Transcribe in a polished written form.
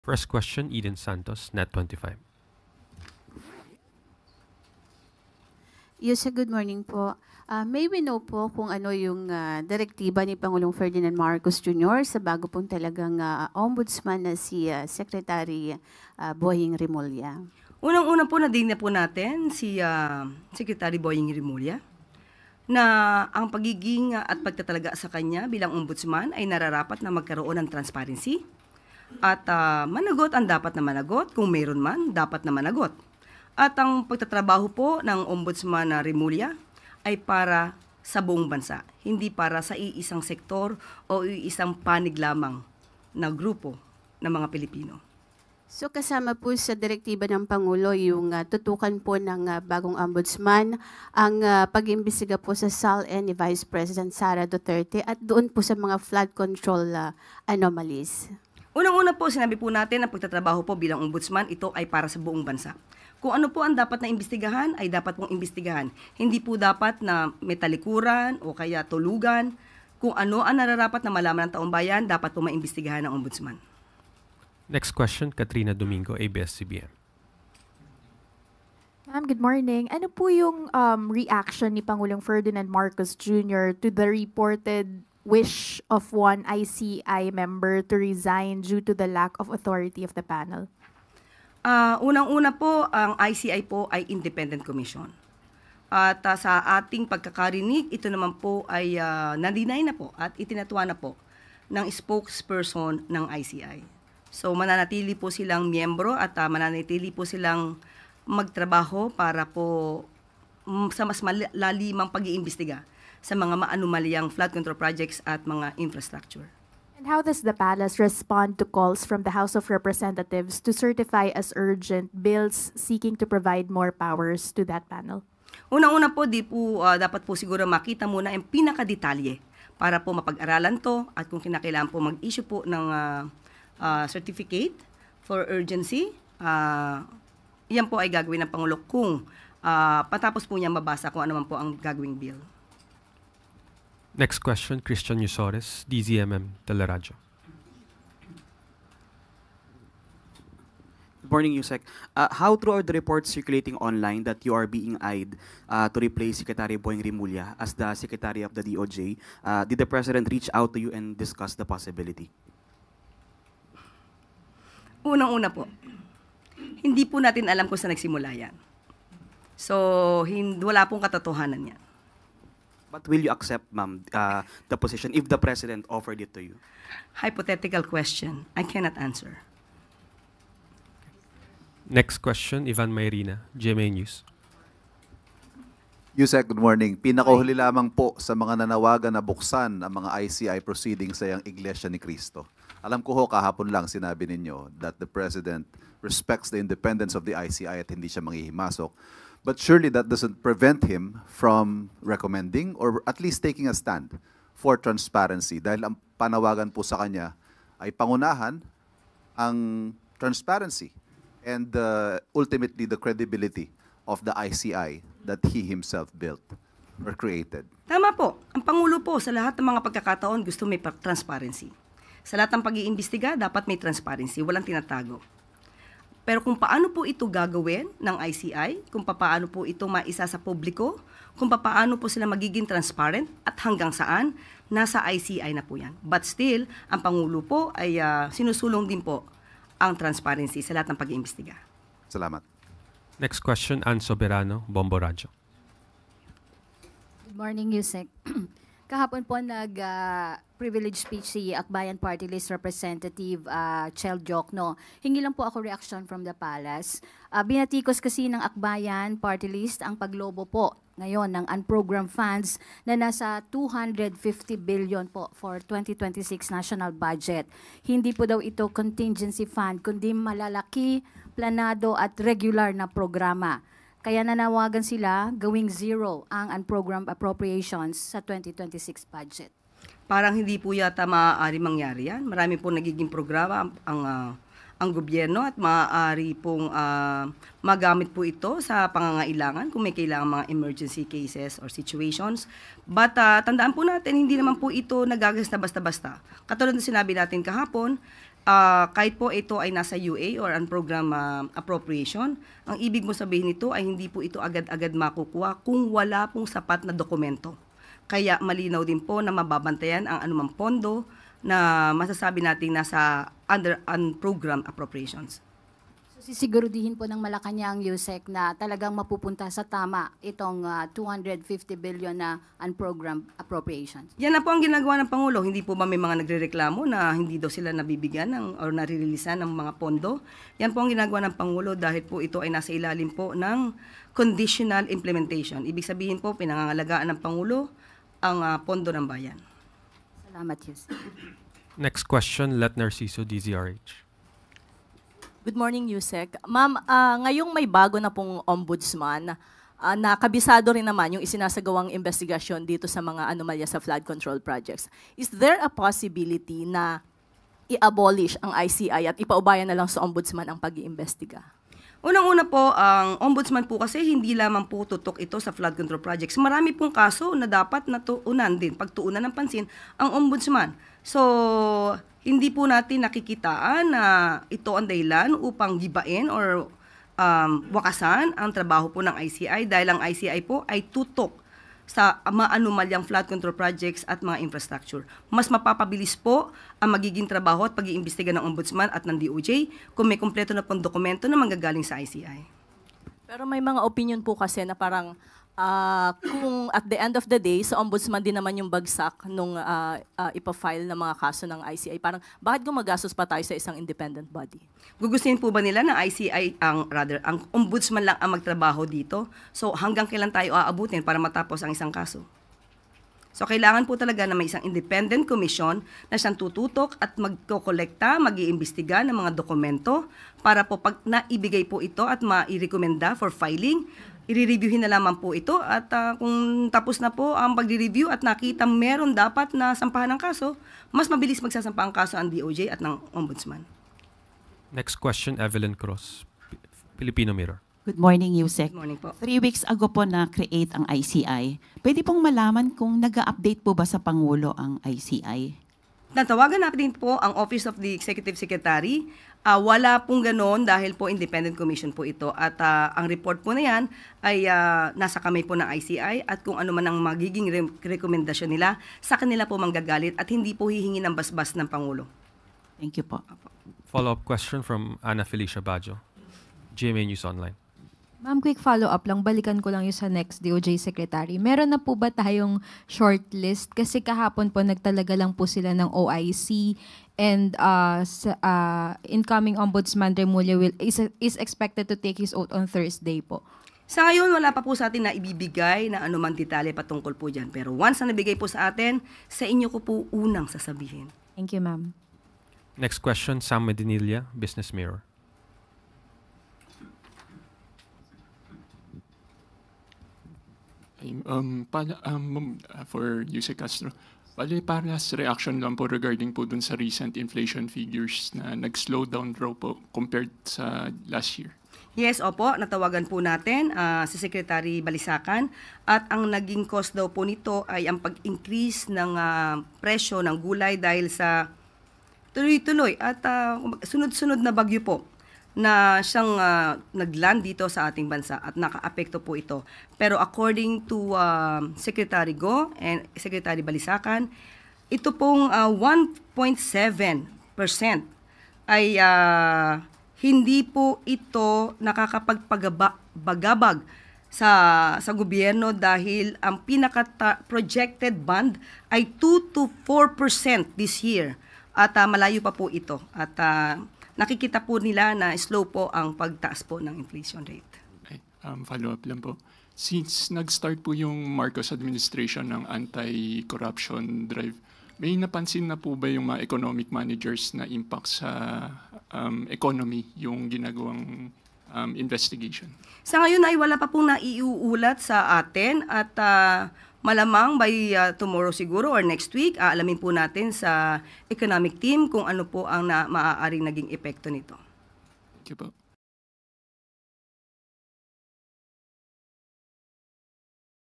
First question, Eden Santos, Net25. Yes, good morning po. May we know po kung ano yung direktiba ni Pangulong Ferdinand Marcos Jr. sa bago pong talagang ombudsman na si Secretary Boying Rimulya? Unang-una po, nadinig na po natin si Secretary Boying Rimulya na ang pagiging at pagtatalaga sa kanya bilang ombudsman ay nararapat na magkaroon ng transparency at managot ang dapat na managot, kung mayroon man, dapat na managot. At ang pagtatrabaho po ng Ombudsman na Rimulya ay para sa buong bansa, hindi para sa iisang sektor o iisang panig lamang na grupo ng mga Pilipino. So kasama po sa direktiba ng Pangulo yung tutukan po ng bagong ombudsman ang pag-imbestiga po sa SALN ni Vice President Sara Duterte at doon po sa mga flood control anomalies. Unang-una po, sinabi po natin na pagtatrabaho po bilang ombudsman, ito ay para sa buong bansa. Kung ano po ang dapat na imbestigahan, ay dapat pong imbestigahan. Hindi po dapat na may talikuran o kaya tulugan. Kung ano ang nararapat na malaman ng taong bayan, dapat po maimbestigahan ng ombudsman. Next question, Katrina Domingo, ABS-CBN. Ma'am, good morning. Ano po yung reaction ni Pangulong Ferdinand Marcos Jr. to the reported wish of one ICI member to resign due to the lack of authority of the panel? Unang-una po, ang ICI po ay independent commission. At sa ating pagkakarinig, ito naman po ay na-deny na po at itinatuwa na po ng spokesperson ng ICI. So mananatili po silang miyembro at mananatili po silang magtrabaho para po sa mas malalimang pag-iimbestiga sa mga maanumalyang flood control projects at mga infrastructure. And how does the palace respond to calls from the House of Representatives to certify as urgent bills seeking to provide more powers to that panel? Unang-una po, dapat po siguro makita muna ang pinakadetalye para po mapag-aralan to at kung kinakailangan po mag-issue po ng certificate for urgency, yan po ay gagawin ng Pangulo kung patapos po niya mabasa kung ano man po ang gagawing bill. Next question, Christian Yusores, DZMM Teleradyo. Good morning, Yusek. How true are the reports circulating online that you are being eyed to replace Secretary Boying Rimulya as the Secretary of the DOJ? Did the President reach out to you and discuss the possibility? Unang-una po, hindi po natin alam kung saan nagsimula yan. So, wala pong katotohanan yan. But will you accept, ma'am, the position if the President offered it to you? Hypothetical question. I cannot answer. Next question, Ivan Mayrina, GMA News. Yusek, good morning. Pinakahuli lamang po sa mga nanawagan na buksan ang mga ICI proceedings sa iyang Iglesia ni Cristo. Alam ko ho, kahapon lang sinabi ninyo that the President respects the independence of the ICI at hindi siya manghihimasok. But surely that doesn't prevent him from recommending or at least taking a stand for transparency dahil ang panawagan po sa kanya ay pangunahan ang transparency and ultimately the credibility of the ICI that he himself built or created. Tama po. Ang Pangulo po sa lahat ng mga pagkakataon gusto may transparency. Sa lahat ng pag-iimbestiga, dapat may transparency, walang tinatago. Pero kung paano po ito gagawin ng ICI, kung paano po ito maisa sa publiko, kung paano po sila magiging transparent at hanggang saan, nasa ICI na po yan. But still, ang Pangulo po ay sinusulong din po ang transparency sa lahat ng pag-iimbestiga. Salamat. Next question, Ann Soberano, Bombo Radyo. Good morning, Yusek. Kahapon po nag-privilege speech si Akbayan Party List Representative Chel Jokno. Hingi lang po ako reaction from the palace. Binatikos kasi ng Akbayan Party List ang paglobo po ngayon ng unprogrammed funds na nasa 250 billion po for 2026 national budget. Hindi po daw ito contingency fund, kundi malalaki, planado at regular na programa. Kaya nanawagan sila gawing zero ang unprogrammed appropriations sa 2026 budget. Parang hindi po yata maaari mangyari yan. Marami po nagiging programa ang gobyerno at maaari pong magamit po ito sa pangangailangan kung may kailangan mga emergency cases or situations. But tandaan po natin, hindi naman po ito nagagas na basta-basta. Katulad na sinabi natin kahapon, kahit po ito ay nasa UA or program appropriation, ang ibig mo sabihin nito ay hindi po ito agad-agad makukuha kung wala pong sapat na dokumento. Kaya malinaw din po na mababantayan ang anumang pondo na masasabi nating nasa under program appropriations. So, sisiguraduhin po ng Malacanang USEC na talagang mapupunta sa tama itong 250 billion na unprogrammed appropriations. Yan na po ang ginagawa ng Pangulo. Hindi po ba may mga nagrereklamo na hindi daw sila nabibigyan or naririlisan ng mga pondo? Yan po ang ginagawa ng Pangulo dahil po ito ay nasa ilalim po ng conditional implementation. Ibig sabihin po, pinangangalagaan ng Pangulo ang pondo ng bayan. Salamat, USEC. Next question, Let Narciso, DZRH. Good morning, Yusek. Ma'am, ngayong may bago na pong ombudsman, na kabisado rin naman yung isinasagawang investigasyon dito sa mga anomalya sa flood control projects. Is there a possibility na i-abolish ang ICI at ipaubayan na lang sa ombudsman ang pag-iimbestiga? Unang-una po, ang ombudsman po kasi hindi lamang po tutok ito sa flood control projects. Marami pong kaso na dapat natuunan din, pagtuunan ng pansin ang ombudsman. So, hindi po natin nakikitaan na ito ang dahilan upang gibain or wakasan ang trabaho po ng ICI dahil ang ICI po ay tutok sa maanumalyang flood control projects at mga infrastructure. Mas mapapabilis po ang magiging trabaho at pag-iimbestiga ng Ombudsman at ng DOJ kung may kumpleto na pong dokumento na manggagaling sa ICI. Pero may mga opinion po kasi na parang kung at the end of the day, sa ombudsman din naman yung bagsak nung ipafile ng mga kaso ng ICI. Parang bakit gumagastos pa tayo sa isang independent body? Gugustuhin po ba nila na ICI ang ombudsman lang ang magtrabaho dito? So hanggang kailan tayo aabutin para matapos ang isang kaso? So kailangan po talaga na may isang independent commission na siyang tututok at magkokolekta, mag-iimbestiga ng mga dokumento para po pag naibigay po ito at mairekomenda for filing, i-reviewin na lamang po ito at kung tapos na po ang pag-review at nakita meron dapat na sampahan ng kaso, mas mabilis magsasampa ang kaso ang DOJ at ng Ombudsman. Next question, Evelyn Cruz, Filipino Mirror. Good morning, Yusek. Good morning po. 3 weeks ago po na-create ang ICI. Pwede pong malaman kung nag-update po ba sa Pangulo ang ICI? Natawagan natin po ang Office of the Executive Secretary. Wala pong ganon dahil po independent commission po ito. At ang report po na yan ay nasa kamay po ng ICI at kung ano man ang magiging rekomendasyon nila, sa kanila po manggagalit at hindi po hihingi ng basbas ng Pangulo. Thank you po. Follow-up question from Ana Felicia Bajo, GMA News Online. Ma'am, quick follow-up lang. Balikan ko lang yung sa next DOJ Secretary. Meron na po ba tayong shortlist? Kasi kahapon po nagtalaga lang po sila ng OIC and incoming Ombudsman Remulla is expected to take his oath on Thursday po. Sa ngayon, wala pa po sa atin na ibibigay na anumang detalye patungkol po dyan. Pero once na nabigay po sa atin, sa inyo ko po unang sasabihin. Thank you, ma'am. Next question, Sam Medinilla, Business Mirror. For Yusek Castro, para sa reaction lang po regarding po dun sa recent inflation figures na nag-slow down raw po compared sa last year. Yes, opo, natawagan po natin si Secretary Balisacan at ang naging cause daw po nito ay ang pag-increase ng presyo ng gulay dahil sa tuloy-tuloy at sunod-sunod na bagyo po na siyang nagland dito sa ating bansa at nakaapekto po ito. Pero according to Secretary Go and Secretary Balisacan, ito pong 1.7% ay hindi po ito nakakapagpagabag sa gobyerno dahil ang pinaka-projected bond ay 2 to 4% this year. At malayo pa po ito. At nakikita po nila na slow po ang pagtaas po ng inflation rate. Okay. Follow-up lang po. Since nag-start po yung Marcos administration ng anti-corruption drive, may napansin na po ba yung mga economic managers na impact sa economy yung ginagawang investigation? Sa ngayon ay wala pa pong naiuulat sa atin at malamang by tomorrow siguro or next week, aalamin po natin sa economic team kung ano po ang maaaring naging epekto nito. Thank you po.